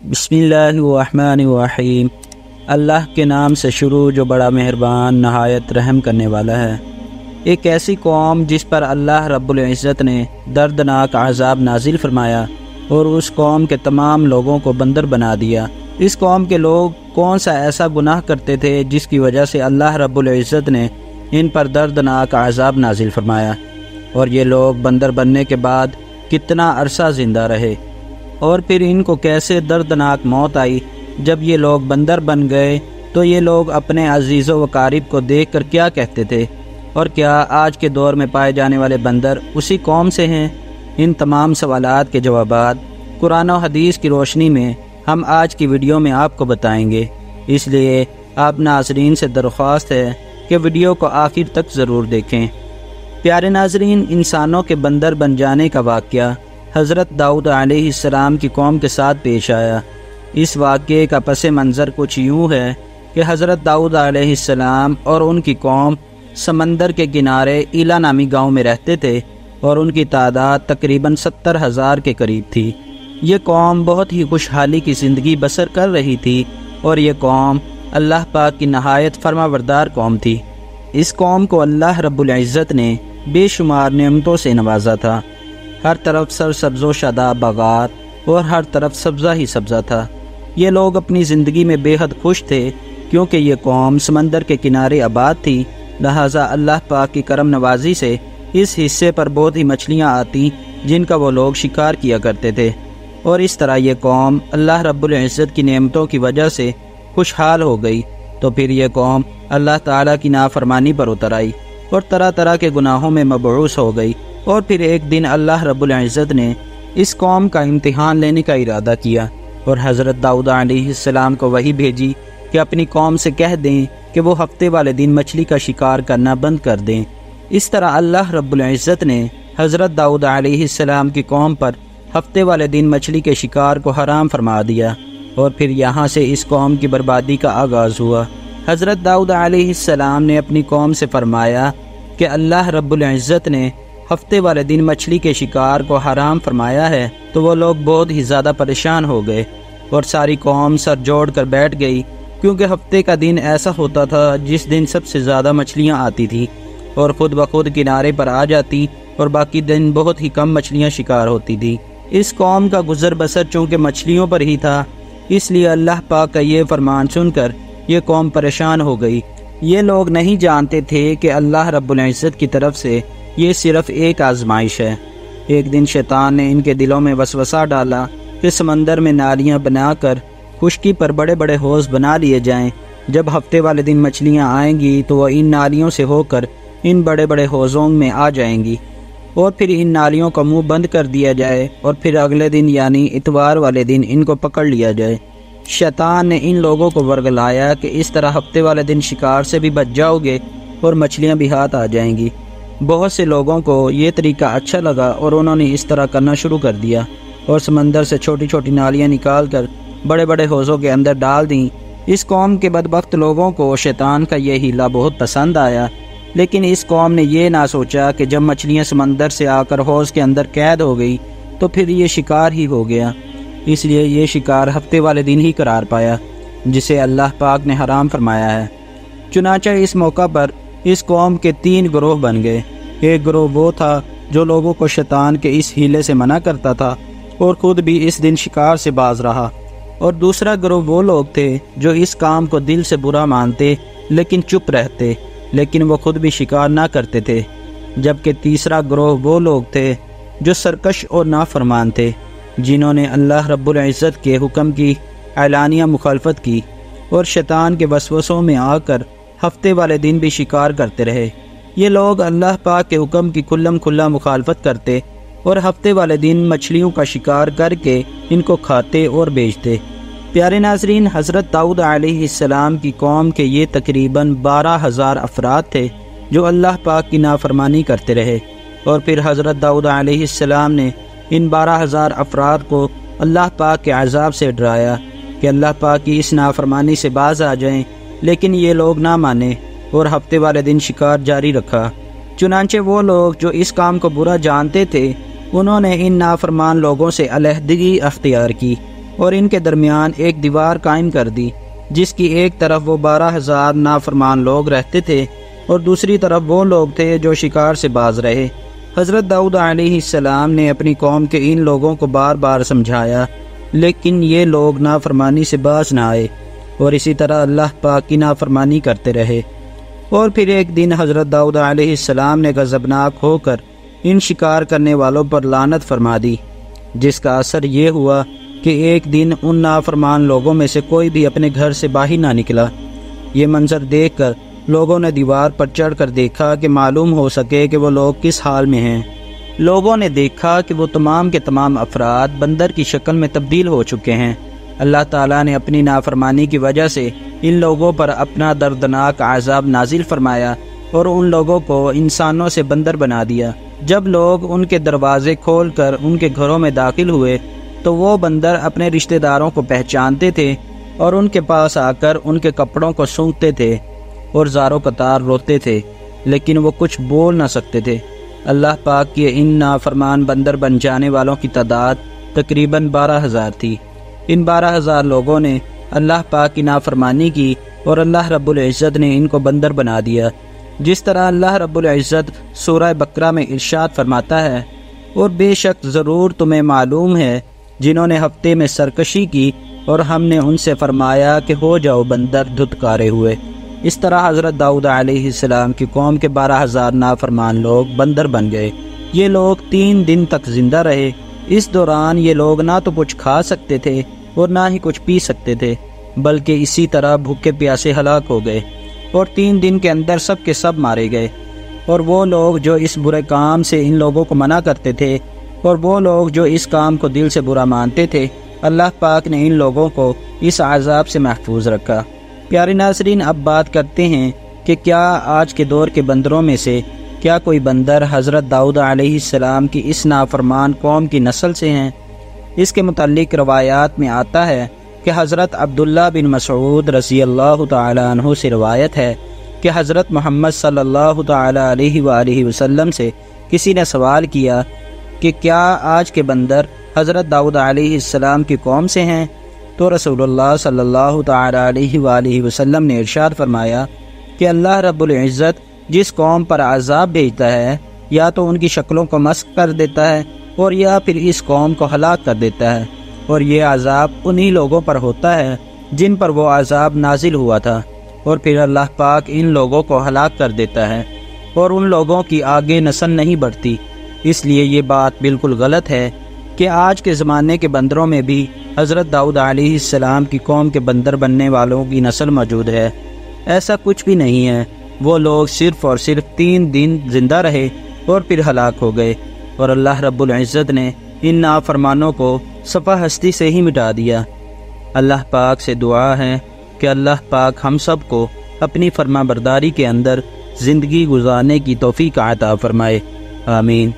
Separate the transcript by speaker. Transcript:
Speaker 1: بسم اللہ الرحمن الرحیم۔ اللہ کے نام سے شروع جو بڑا مہربان نہایت رحم کرنے والا ہے۔ ایک ایسی قوم جس پر اللہ رب العزت نے دردناک عذاب نازل فرمایا اور اس قوم کے تمام لوگوں کو بندر بنا دیا۔ اس قوم کے لوگ کون سا ایسا گناہ کرتے تھے جس کی وجہ سے اللہ رب العزت نے ان پر دردناک عذاب نازل فرمایا، اور یہ لوگ بندر بننے کے بعد کتنا عرصہ زندہ رہے، اور پھر ان کو کیسے دردناک موت آئی۔ جب یہ لوگ بندر بن گئے تو یہ لوگ اپنے عزیز و اقارب کو دیکھ کر کیا کہتے تھے؟ اور کیا آج کے دور میں پائے جانے والے بندر اسی قوم سے ہیں؟ ان تمام سوالات کے جوابات قرآن و حدیث کی روشنی میں ہم آج کی ویڈیو میں آپ کو بتائیں گے، اس لیے آپ ناظرین سے درخواست ہے کہ ویڈیو کو آخر تک ضرور دیکھیں۔ پیارے ناظرین، انسانوں کے بندر بن جانے کا واقعہ حضرت داؤد علیہ السلام کی قوم کے ساتھ پیش آیا۔ اس واقعے کا پس منظر کچھ یوں ہے کہ حضرت داؤد علیہ السلام اور ان کی قوم سمندر کے کنارے ایلا نامی گاؤں میں رہتے تھے، اور ان کی تعداد تقریباً 70,000 کے قریب تھی۔ یہ قوم بہت ہی خوشحالی کی زندگی بسر کر رہی تھی، اور یہ قوم اللہ پاک کی نہایت فرمانبردار قوم تھی۔ اس قوم کو اللہ رب العزت نے بے شمار نعمتوں سے نوازا تھا۔ ہر طرف سرسبز و شاداب باغات اور ہر طرف سبزہ ہی سبزہ تھا۔ یہ لوگ اپنی زندگی میں بے حد خوش تھے، کیونکہ یہ قوم سمندر کے کنارے آباد تھی، لہٰذا اللہ پاک کی کرم نوازی سے اس حصے پر بہت ہی مچھلیاں آتی جن کا وہ لوگ شکار کیا کرتے تھے، اور اس طرح یہ قوم اللہ رب العزت کی نعمتوں کی وجہ سے خوشحال ہو گئی۔ تو پھر یہ قوم اللہ تعالیٰ کی نافرمانی پر اتر آئی اور طرح طرح کے گناہوں میں مبعوث ہو گئی، اور پھر ایک دن اللہ رب العزت نے اس قوم کا امتحان لینے کا ارادہ کیا، اور حضرت داؤد علیہ السلام کو وحی بھیجی کہ اپنی قوم سے کہہ دیں کہ وہ ہفتے والے دن مچھلی کا شکار کرنا بند کر دیں۔ اس طرح اللہ رب العزت نے حضرت داؤد علیہ السلام کی قوم پر ہفتے والے دن مچھلی کے شکار کو حرام فرما دیا، اور پھر یہاں سے اس قوم کی بربادی کا آغاز ہوا۔ حضرت داؤد علیہ السلام نے اپنی قوم سے فرمایا کہ اللہ رب العزت نے ہفتے والے دن مچھلی کے شکار کو حرام فرمایا ہے، تو وہ لوگ بہت ہی زیادہ پریشان ہو گئے، اور ساری قوم سر جوڑ کر بیٹھ گئی، کیونکہ ہفتے کا دن ایسا ہوتا تھا جس دن سب سے زیادہ مچھلیاں آتی تھیں اور خود بخود کنارے پر آ جاتی، اور باقی دن بہت ہی کم مچھلیاں شکار ہوتی تھی۔ اس قوم کا گزر بسر چونکہ مچھلیوں پر ہی تھا، اس لیے اللہ پاک کا یہ فرمان سن کر یہ قوم پریشان ہو گئی۔ یہ لوگ نہیں جانتے تھے کہ اللہ رب العزت کی طرف سے یہ صرف ایک آزمائش ہے۔ ایک دن شیطان نے ان کے دلوں میں وسوسہ ڈالا کہ سمندر میں نالیاں بنا کر خشکی پر بڑے بڑے حوض بنا لیے جائیں۔ جب ہفتے والے دن مچھلیاں آئیں گی تو وہ ان نالیوں سے ہو کر ان بڑے بڑے حوضوں میں آ جائیں گی، اور پھر ان نالیوں کا منہ بند کر دیا جائے، اور پھر اگلے دن یعنی اتوار والے دن ان کو پکڑ لیا جائے۔ شیطان نے ان لوگوں کو ورگلایا کہ اس طرح ہفتے والے دن شکار سے بھی بچ جاؤ گے اور مچھلیاں بھی ہاتھ آ جائیں گی۔ بہت سے لوگوں کو یہ طریقہ اچھا لگا، اور انہوں نے اس طرح کرنا شروع کر دیا، اور سمندر سے چھوٹی چھوٹی نالیاں نکال کر بڑے بڑے حوضوں کے اندر ڈال دیں۔ اس قوم کے بدبخت لوگوں کو شیطان کا یہ ہیلہ بہت پسند آیا، لیکن اس قوم نے یہ نہ سوچا کہ جب مچھلیاں سمندر سے آ کر حوض کے اندر قید ہو گئی تو پھر یہ شکار ہی ہو گیا، اس لیے یہ شکار ہفتے والے دن ہی قرار پایا جسے اللہ پاک نے حرام فرمایا ہے۔ چنانچہ اس موقع پر اس قوم کے 3 گروہ بن گئے۔ ایک گروہ وہ تھا جو لوگوں کو شیطان کے اس ہیلے سے منع کرتا تھا اور خود بھی اس دن شکار سے باز رہا، اور دوسرا گروہ وہ لوگ تھے جو اس کام کو دل سے برا مانتے لیکن چپ رہتے، لیکن وہ خود بھی شکار نہ کرتے تھے، جبکہ تیسرا گروہ وہ لوگ تھے جو سرکش اور نافرمان تھے، جنہوں نے اللہ رب العزت کے حکم کی اعلانیہ مخالفت کی اور شیطان کے وسوسوں میں آ کر ہفتے والے دن بھی شکار کرتے رہے۔ یہ لوگ اللہ پاک کے حکم کی کھلم کھلا مخالفت کرتے اور ہفتے والے دن مچھلیوں کا شکار کر کے ان کو کھاتے اور بیچتے۔ پیارے ناظرین، حضرت داؤد علیہ السلام کی قوم کے یہ تقریباً 12,000 افراد تھے جو اللہ پاک کی نافرمانی کرتے رہے، اور پھر حضرت داؤد علیہ السلام نے ان 12,000 افراد کو اللہ پاک کے عذاب سے ڈرایا کہ اللہ پاک کی اس نافرمانی سے باز آ جائیں، لیکن یہ لوگ نہ مانے اور ہفتے والے دن شکار جاری رکھا۔ چنانچہ وہ لوگ جو اس کام کو برا جانتے تھے، انہوں نے ان نافرمان لوگوں سے علیحدگی اختیار کی اور ان کے درمیان ایک دیوار قائم کر دی، جس کی ایک طرف وہ 12,000 نافرمان لوگ رہتے تھے اور دوسری طرف وہ لوگ تھے جو شکار سے باز رہے۔ حضرت داؤد علیہ السلام نے اپنی قوم کے ان لوگوں کو بار بار سمجھایا، لیکن یہ لوگ نافرمانی سے باز نہ آئے اور اسی طرح اللہ پاک کی نافرمانی کرتے رہے۔ اور پھر ایک دن حضرت داؤد علیہ السلام نے غضبناک ہو کر ان شکار کرنے والوں پر لعنت فرما دی، جس کا اثر یہ ہوا کہ ایک دن ان نافرمان لوگوں میں سے کوئی بھی اپنے گھر سے باہر نہ نکلا۔ یہ منظر دیکھ کر لوگوں نے دیوار پر چڑھ کر دیکھا کہ معلوم ہو سکے کہ وہ لوگ کس حال میں ہیں۔ لوگوں نے دیکھا کہ وہ تمام کے تمام افراد بندر کی شکل میں تبدیل ہو چکے ہیں۔ اللہ تعالیٰ نے اپنی نافرمانی کی وجہ سے ان لوگوں پر اپنا دردناک عذاب نازل فرمایا اور ان لوگوں کو انسانوں سے بندر بنا دیا۔ جب لوگ ان کے دروازے کھول کر ان کے گھروں میں داخل ہوئے تو وہ بندر اپنے رشتہ داروں کو پہچانتے تھے اور ان کے پاس آ کر ان کے کپڑوں کو سونگھتے تھے اور زاروں قطار روتے تھے، لیکن وہ کچھ بول نہ سکتے تھے۔ اللہ پاک کے ان نافرمان بندر بن جانے والوں کی تعداد تقریباً 12,000 تھی۔ ان 12,000 لوگوں نے اللہ پاک کی نافرمانی کی اور اللہ رب العزت نے ان کو بندر بنا دیا، جس طرح اللہ رب العزت سورہ بقرہ میں ارشاد فرماتا ہے، اور بے شک ضرور تمہیں معلوم ہے جنہوں نے ہفتے میں سرکشی کی اور ہم نے ان سے فرمایا کہ ہو جاؤ بندر دھتکارے ہوئے۔ اس طرح حضرت داؤد علیہ السلام کی قوم کے 12,000 نافرمان لوگ بندر بن گئے۔ یہ لوگ 3 دن تک زندہ رہے۔ اس دوران یہ لوگ نہ تو کچھ کھا سکتے تھے اور نہ ہی کچھ پی سکتے تھے، بلکہ اسی طرح بھوکے پیاسے ہلاک ہو گئے، اور 3 دن کے اندر سب کے سب مارے گئے۔ اور وہ لوگ جو اس برے کام سے ان لوگوں کو منع کرتے تھے اور وہ لوگ جو اس کام کو دل سے برا مانتے تھے، اللہ پاک نے ان لوگوں کو اس عذاب سے محفوظ رکھا۔ پیارے ناظرین، اب بات کرتے ہیں کہ کیا آج کے دور کے بندروں میں سے کیا کوئی بندر حضرت داؤد علیہ السلام کی اس نافرمان قوم کی نسل سے ہیں؟ اس کے متعلق روایات میں آتا ہے کہ حضرت عبداللہ بن مسعود رضی اللہ تعالی عنہ سے روایت ہے کہ حضرت محمد صلی اللہ تعالی علیہ وآلہ وسلم سے کسی نے سوال کیا کہ کیا آج کے بندر حضرت داؤد علیہ السلام کی قوم سے ہیں؟ تو رسول اللہ صلی اللہ تعالی علیہ وآلہ وسلم نے ارشاد فرمایا کہ اللہ رب العزت جس قوم پر عذاب بھیجتا ہے یا تو ان کی شکلوں کو مسخ کر دیتا ہے اور یا پھر اس قوم کو ہلاک کر دیتا ہے، اور یہ عذاب انہی لوگوں پر ہوتا ہے جن پر وہ عذاب نازل ہوا تھا، اور پھر اللہ پاک ان لوگوں کو ہلاک کر دیتا ہے اور ان لوگوں کی آگے نسل نہیں بڑھتی۔ اس لیے یہ بات بالکل غلط ہے کہ آج کے زمانے کے بندروں میں بھی حضرت داؤد علیہ السلام کی قوم کے بندر بننے والوں کی نسل موجود ہے۔ ایسا کچھ بھی نہیں ہے۔ وہ لوگ صرف اور صرف 3 دن زندہ رہے اور پھر ہلاک ہو گئے، اور اللہ رب العزت نے ان نافرمانوں کو صفحہ ہستی سے ہی مٹا دیا۔ اللہ پاک سے دعا ہے کہ اللہ پاک ہم سب کو اپنی فرما برداری کے اندر زندگی گزارنے کی توفیق عطا فرمائے، آمین۔